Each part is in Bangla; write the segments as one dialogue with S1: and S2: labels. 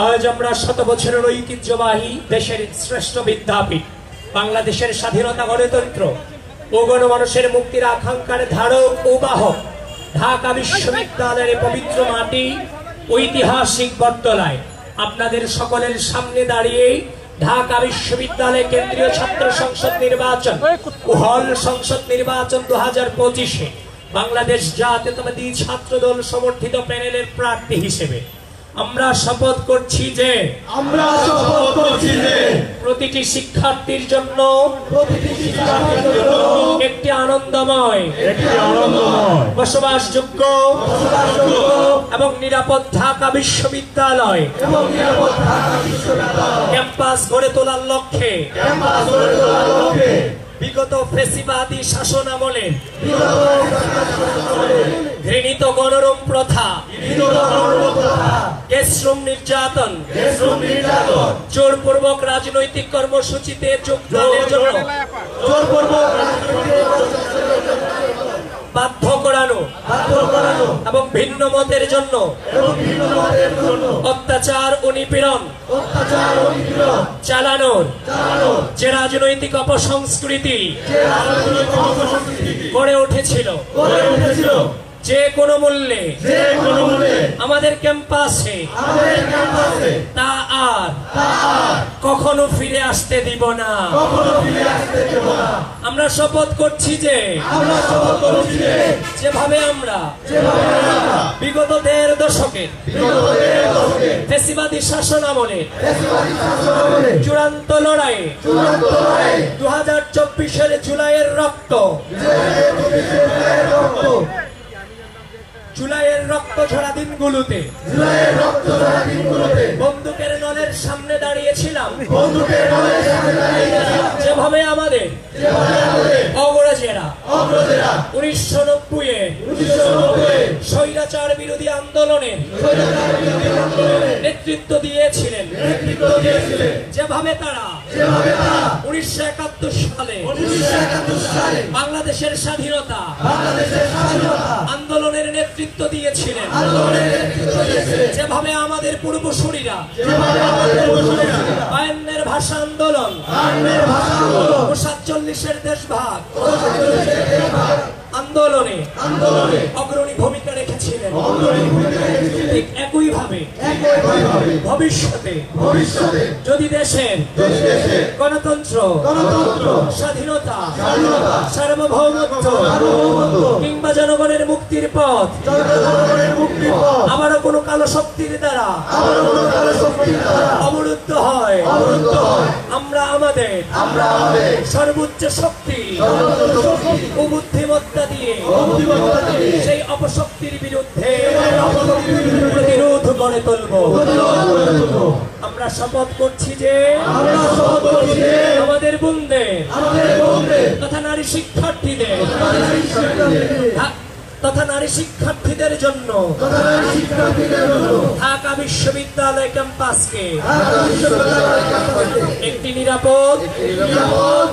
S1: আজ আমরা শত বছরের ঐতিহ্যবাহী দেশের শ্রেষ্ঠ বিদ্যাপীঠ বাংলাদেশের স্বাধীনতা গণতন্ত্র ও গণমানুষের মুক্তির আকাঙ্ক্ষার ধারক ও বাহক ঢাকা বিশ্ববিদ্যালয়ের পবিত্র মাটি ঐতিহাসিক বটতলায় আপনাদের সকলের সামনে দাঁড়িয়ে ঢাকা বিশ্ববিদ্যালয় কেন্দ্রীয় ছাত্র সংসদ নির্বাচন ও হল সংসদ নির্বাচন 2025-এ বাংলাদেশ জাতীয়তাবাদী ছাত্র দল সমর্থিত প্যানেলের প্রার্থী হিসেবে আমরা শপথ করছি যে প্রতিটি শিক্ষার্থীর জন্য একটি আনন্দময় বসবাসযোগ্য এবং নিরাপদ ঢাকা বিশ্ববিদ্যালয় ক্যাম্পাস গড়ে তোলার লক্ষ্যে বিগত ফ্যাসিবাদী শাসন আমলে ঘৃণিত গণরম প্রথা গ্যাসরুম নির্যাতন জোরপূর্বক রাজনৈতিক কর্মসূচিতে যোগদানের জন্য বাধ্য করানো এবং ভিন্ন মতের জন্য অত্যাচার ও নিপীড়ন চালানোর যে রাজনৈতিক অপসংস্কৃতি গড়ে উঠেছিল যে কোনো মূল্যে আমাদের ক্যাম্পাসে তা আর কখনো ফিরে আসতে দিব না। আমরা শপথ করছি যে যেভাবে আমরা বিগত 1.5 দশকের ফ্যাসিবাদী শাসন আমলে চূড়ান্ত লড়াইয়ে 2024-এর জুলাইয়ের রক্ত ঝরা দিনগুলোতে বন্দুকের নলের সামনে দাঁড়িয়েছিলাম যেভাবে আমাদের অগ্রজেরা 1990-এ স্বৈরাচার বিরোধী আন্দোলনের নেতৃত্ব দিয়েছিলেন যেভাবে তারা 1971 সালে বাংলাদেশের স্বাধীনতা আন্দোলনের নেতৃত্ব দিয়েছিলেন যেভাবে আমাদের পূর্বসূরীরা 52-এর ভাষা আন্দোলন 47-এর দেশভাগ আন্দোলনে অগ্রণী ভূমিকা রেখেছিলেন। ঠিক একইভাবে ভবিষ্যতে যদি দেশের গণতন্ত্র স্বাধীনতা সার্বভৌমত্ব কিংবা জনগণের মুক্তির পথ আবারও কোনো কালো শক্তির দ্বারা অবরুদ্ধ হয় আমরা আমাদের সর্বোচ্চ শক্তি ও বুদ্ধিমত্তা দিয়ে সেই অপশক্তির বিরুদ্ধে প্রতিরোধ গড়ে তুলব। আমরা শপথ করছি যে আমাদের বন্ধুদের তথা নারী শিক্ষার্থীদের জন্য ঢাকা বিশ্ববিদ্যালয় ক্যাম্পাসকে একটি নিরাপদ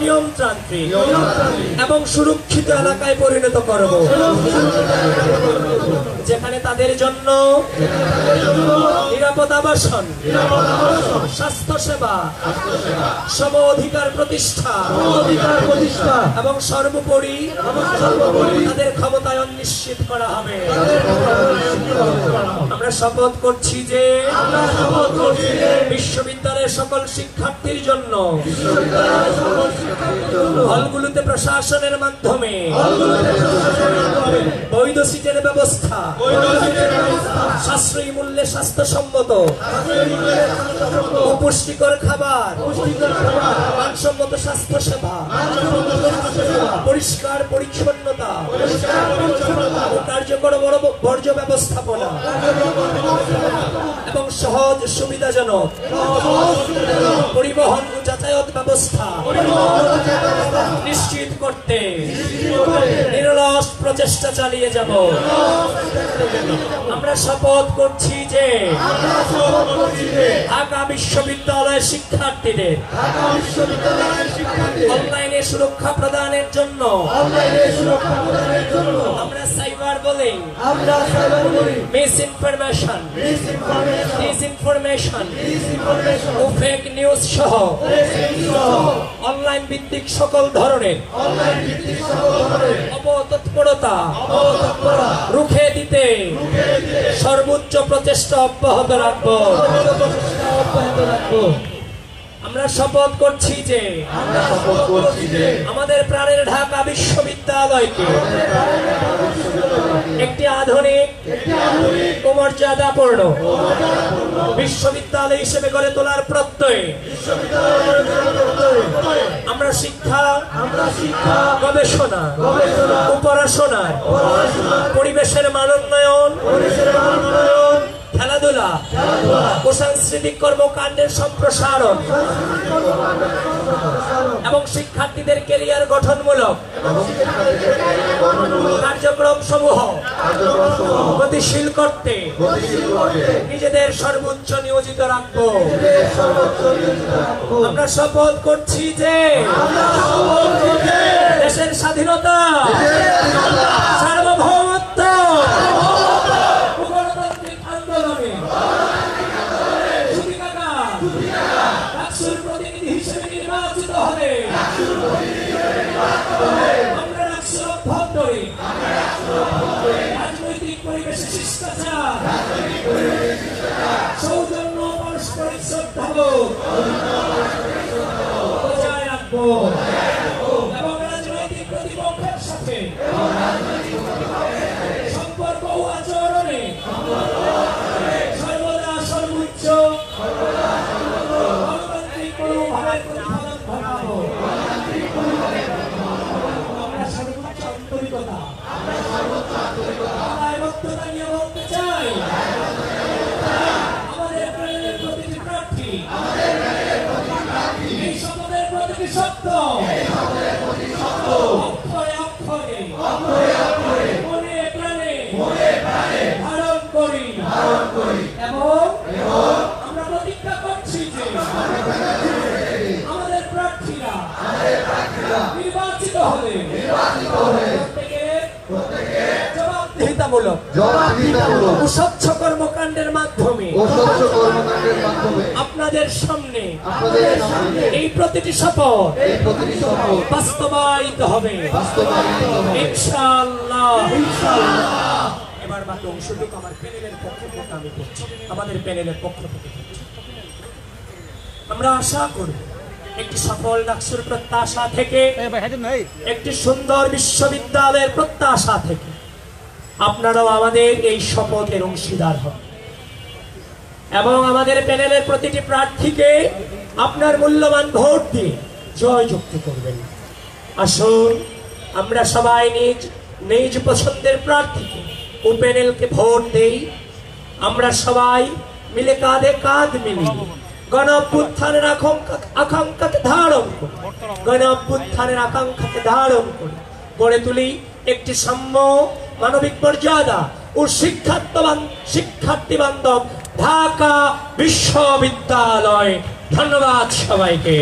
S1: নিয়মতান্ত্রিক এবং সুরক্ষিত এলাকায় পরিণত করব যেখানে তাদের জন্য নিরাপদ আবাসন স্বাস্থ্যসেবা সম অধিকার প্রতিষ্ঠা এবং সর্বোপরি তাদের ক্ষমতায়ন নিশ্চিত করা হবে। আমরা শপথ করছি যে বিশ্ববিদ্যালয়ের সকল শিক্ষার্থীর জন্য হলগুলোতে প্রশাসনের মাধ্যমে বৈধ সিটের ব্যবস্থা সাশ্রয়ী মূল্যে স্বাস্থ্যসম্মত পুষ্টিকর খাবার মানসম্মত স্বাস্থ্যসেবা পরিষ্কার পরিচ্ছন্নতা কার্যকর বর্জ্য ব্যবস্থাপনা এবং সহজ সুবিধাজনক পরিবহন ও যাতায়াত ব্যবস্থা নিশ্চিত করতে নিরলস প্রচেষ্টা চালিয়ে যাব। আমরা শপথ করছি যে ঢাকা বিশ্ববিদ্যালয়ের শিক্ষার্থীদের অনলাইনে সুরক্ষা প্রদানের জন্য আমরা cyber bullying, misinformation, disinformation information ও ফেক নিউজ সহ অনলাইন ভিত্তিক সকল ধরনের অপতৎপরতা রুখে দিতে সর্বোচ্চ প্রচেষ্টা অব্যাহত রাখবো। আমরা শপথ করছি যে আমাদের প্রাণের ঢাকা বিশ্ববিদ্যালয়কে একটি আধুনিক ও মর্যাদাপূর্ণ বিশ্ববিদ্যালয় হিসেবে গড়ে তোলার প্রত্যয়ে আমরা শিক্ষা গবেষণা ও পড়াশোনার পরিবেশের মানোন্নয়ন খেলাধুলা ও সাংস্কৃতিক কর্মকাণ্ডের সম্প্রসারণ এবং শিক্ষার্থীদের ক্যারিয়ার গঠনমূলক কার্যক্রম সমূহ গতিশীল করতে নিজেদের সর্বোচ্চ নিয়োজিত রাখবো। আমরা শপথ করছি যে দেশের স্বাধীনতা সার্বভৌমত্ব প্রতিনিধি হিসেবে নির্বাচিত হবে। আমরা রাষ্ট্র অভ্যন্তরে রাজনৈতিক পরিবেশে শিষ্টাচার সৌজন্য পারস্পরিক শ্রদ্ধাবোধ বজায় রাখবো এবং রাজনৈতিক প্রতিপক্ষের সাথে সম্পর্ক ও আচরণে সর্বদা সর্বোচ্চ এবং আমরা প্রতিজ্ঞা করছি যে আমাদের প্রার্থীরা নির্বাচিত হলে জবাবদিহিতামূলক ও স্বচ্ছ কর্মকাণ্ডের মাধ্যমে আপনাদের সামনে এই প্রতিটি শপথ বাস্তবায়িত হবে ইনশাআল্লাহ। এবার বাকি অংশটুকু আমার প্যানেলের পক্ষ থেকে আমি করছি, আমাদের প্যানেলের পক্ষ থেকে আমরা আশা করি একটি সফল ডাকসুর প্রত্যাশা থেকে, একটি সুন্দর বিশ্ববিদ্যালয়ের প্রত্যাশা থেকে আপনারাও আমাদের এই শপথের অংশীদার হন এবং আমাদের প্যানেলের প্রতিটি প্রার্থীকে আপনার মূল্যবান ভোট দিয়ে জয়যুক্ত করবেন। আসুন আমরা সবাই নিজ নিজ পছন্দের প্রার্থীকে ও প্যানেলকে ভোট দেই। আমরা সবাই মিলে কাঁধে কাঁধ মিলিয়ে গণঅভ্যুত্থানের আকাঙ্ক্ষাকে ধারণ করি, গণঅভ্যুত্থানের আকাঙ্ক্ষাকে ধারণ করি গড়ে তুলি একটি সাম্য, মানবিক মর্যাদা ও শিক্ষার্থী বান্ধব ঢাকা বিশ্ববিদ্যালয়। ধন্যবাদ সবাইকে।